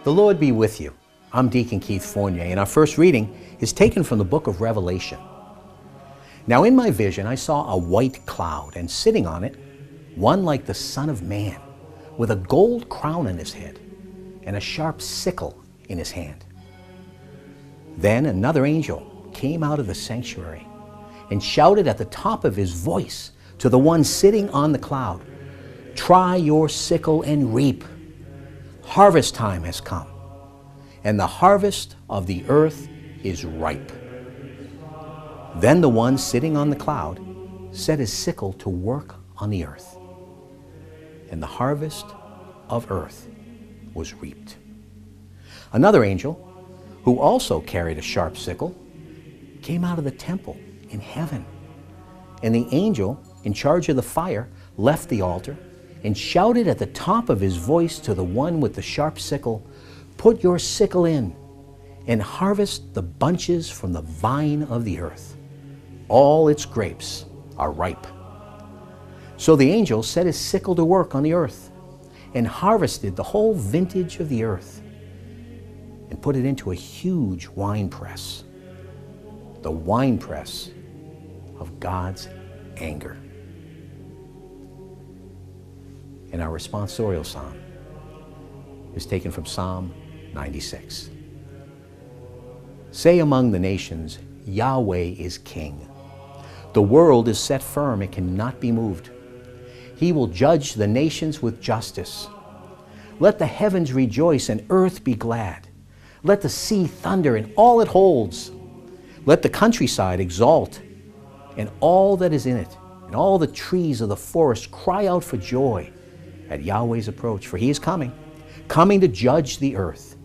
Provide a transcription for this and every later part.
The Lord be with you. I'm Deacon Keith Fournier, and our first reading is taken from the book of Revelation. Now in my vision I saw a white cloud, and sitting on it, one like the Son of Man, with a gold crown on his head, and a sharp sickle in his hand. Then another angel came out of the sanctuary, and shouted at the top of his voice to the one sitting on the cloud, "Try your sickle and reap. Harvest time has come, and the harvest of the earth is ripe." Then the one sitting on the cloud set his sickle to work on the earth, and the harvest of earth was reaped. Another angel, who also carried a sharp sickle, came out of the temple in heaven, and the angel in charge of the fire left the altar and shouted at the top of his voice to the one with the sharp sickle, "Put your sickle in and harvest the bunches from the vine of the earth. All its grapes are ripe." So the angel set his sickle to work on the earth and harvested the whole vintage of the earth and put it into a huge winepress, the winepress of God's anger. And our responsorial psalm is taken from Psalm 96. Say among the nations, Yahweh is king. The world is set firm, it cannot be moved. He will judge the nations with justice. Let the heavens rejoice and earth be glad. Let the sea thunder and all it holds. Let the countryside exult and all that is in it, and all the trees of the forest cry out for joy at Yahweh's approach, for he is coming to judge the earth.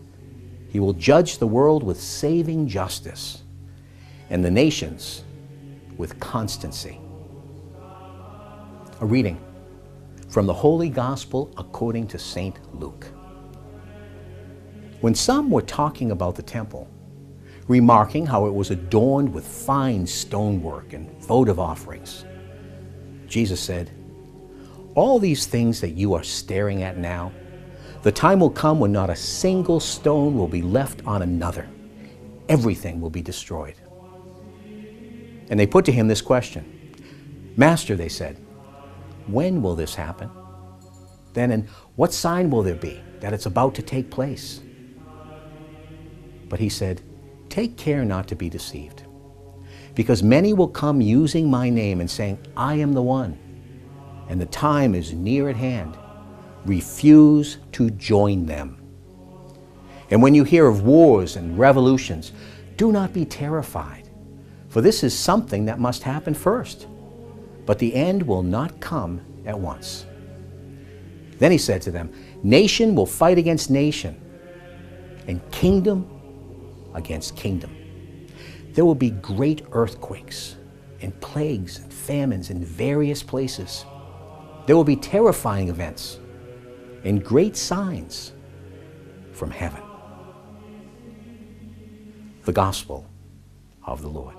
He will judge the world with saving justice, and the nations with constancy. A reading from the Holy Gospel according to St. Luke. When some were talking about the temple, remarking how it was adorned with fine stonework and votive offerings, Jesus said, "All these things that you are staring at now, the time will come when not a single stone will be left on another. Everything will be destroyed." And they put to him this question, "Master," they said, "when will this happen? Then, and what sign will there be that it's about to take place?" But he said, "Take care not to be deceived, because many will come using my name and saying, 'I am the one,' and the time is near at hand. Refuse to join them. And when you hear of wars and revolutions, do not be terrified, for this is something that must happen first, but the end will not come at once." Then he said to them, "Nation will fight against nation, and kingdom against kingdom. There will be great earthquakes and plagues and famines in various places. There will be terrifying events and great signs from heaven." The Gospel of the Lord.